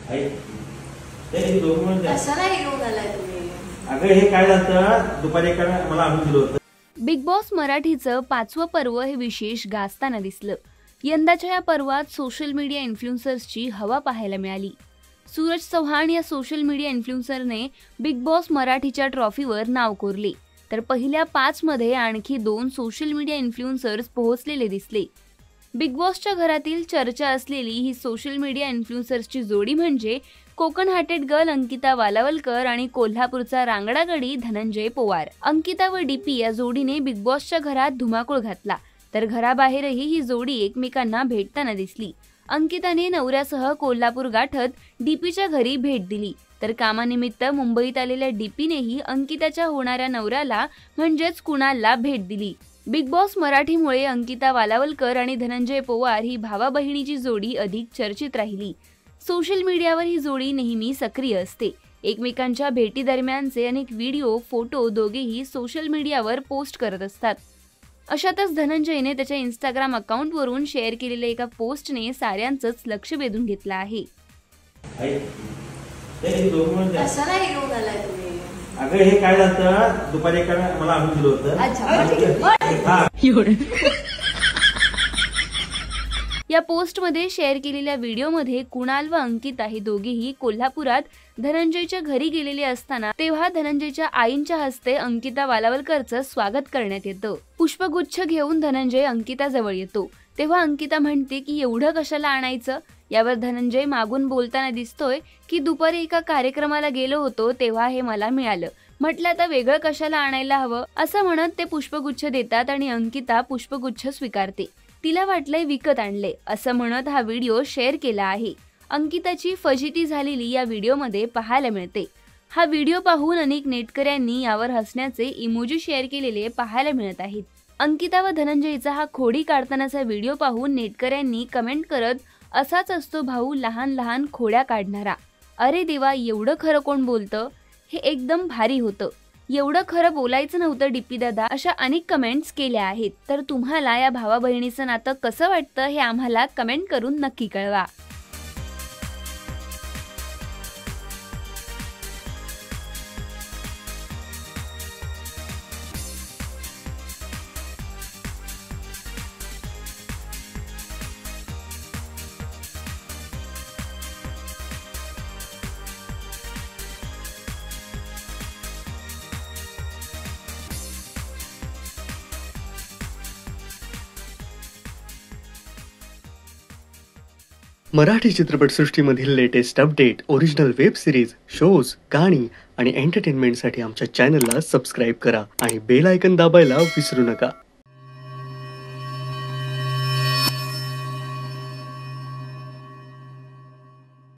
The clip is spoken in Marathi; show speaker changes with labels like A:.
A: कशाला घेऊन आलाय तुम्ही?
B: अगं हे काय झालं, दुपारी मला आणून दिलं होतं.
C: बिग बॉस मराठीचं 5वं पर्व हे विशेष गाजताना दिसलं. यंदाच्या या पर्वात सोशल मीडिया इन्फ्लुएन्सर्सची हवा पाहायला मिळाली. सूरज चव्हाण या सोशल मीडिया इन्फ्लुएन्सरने बिग बॉस मराठीच्या ट्रॉफीवर नाव कोरले, तर पहिल्या 5 मध्ये आणखी 2 सोशल मीडिया इन्फ्लुएन्सर्स पोहोचलेले दिसले. बिग बॉसच्या घरातील चर्चा असलेली ही सोशल मीडिया इन्फ्लुएन्सर्सची जोडी म्हणजे कोकण हार्टेड गर्ल अंकिता वालावलकर आणि कोल्हापूरचा रांगडागडी धनंजय पवार. अंकिता व डीपी या जोडीने बिग बॉसच्या घरात धुमाकूळ घातला, तर घराबाहेरही ही जोडी एकमेकांना भेटताना दिसली. अंकिताने नवऱ्यासह कोल्हापूर गाठत डीपीच्या घरी भेट दिली, तर कामानिमित्त मुंबईत आलेल्या डीपीनेही अंकिताच्या होणाऱ्या नवऱ्याला म्हणजेच कुणालला भेट दिली. बिग बॉस मराठीमुळे अंकिता वालावलकर आणि धनंजय पवार ही भावा बहिणीची जोडी अधिक चर्चित राहिली. सोशल मीडियावर ही जोडी नेहमी सक्रिय असते. एकमेकांच्या भेटी दरम्यानचे अनेक व्हिडिओ, फोटो दोघेही सोशल मीडियावर पोस्ट करत असतात. अशातच धनंजयने त्याच्या इंस्टाग्राम अकाउंटवरून शेअर केलेल्या एका पोस्टने साऱ्यांचंच लक्ष वेधून घेतलं आहे.
A: कशाला घेऊन आलाय तुम्ही?
B: अगं हे काय झालं, दुपारी मला आणून दिलं होतं.
C: या पोस्टमध्ये शेअर केलेल्या व्हिडिओमध्ये कुणाल व अंकिता हे दोघेही कोल्हापुरात धनंजयच्या घरी गेलेले असताना तेव्हा धनंजयच्या आईंच्या हस्ते अंकिता वालावलकरचं स्वागत करण्यात येतं. पुष्पगुच्छ घेऊन धनंजय अंकिताजवळ येतो, तेव्हा अंकिता म्हणते की एवढं कशाला आणायचं. यावर धनंजय मागून बोलताना दिसतोय की दुपारी एका कार्यक्रमाला गेलो होतो तेव्हा हे मला मिळालं, म्हटलं आता वेगळं कशाला आणायला हवं, असं म्हणत ते पुष्पगुच्छ देतात आणि अंकिता पुष्पगुच्छ स्वीकारते. तिला वाटलंय विकत आणले असं म्हणत हा व्हिडिओ शेअर केला आहे. अंकिताची फजिती झालेली या व्हिडिओमध्ये पाहायला मिळते. हा व्हिडिओ पाहून अनेक नेटकऱ्यांनी यावर हसण्याचे इमोजी शेअर केलेले पाहायला मिळत आहेत. अंकिता व धनंजयचा हा खोडी काढतानाचा व्हिडिओ पाहून नेटकऱ्यांनी कमेंट करत असाच असतो भाऊ लहान लहान खोड्या काढणारा, अरे देवा एवढं खरं कोण बोलतं, हे एकदम भारी होतं, एवढं खरं बोलायचं नव्हतं डीपी दादा, अशा अनेक कमेंट्स केल्या आहेत. तर तुम्हाला या भावा बहिणीचं नातं कसं वाटतं हे आम्हाला कमेंट करून नक्की कळवा.
D: मराठी चित्रपटसृष्टीमधील latest update, original web series, shows, गाणी आणि एंटरटेनमेंटसाठी आमच्या चॅनलला सबस्क्राईब करा आणि बेल आयकॉन दाबायला विसरू नका.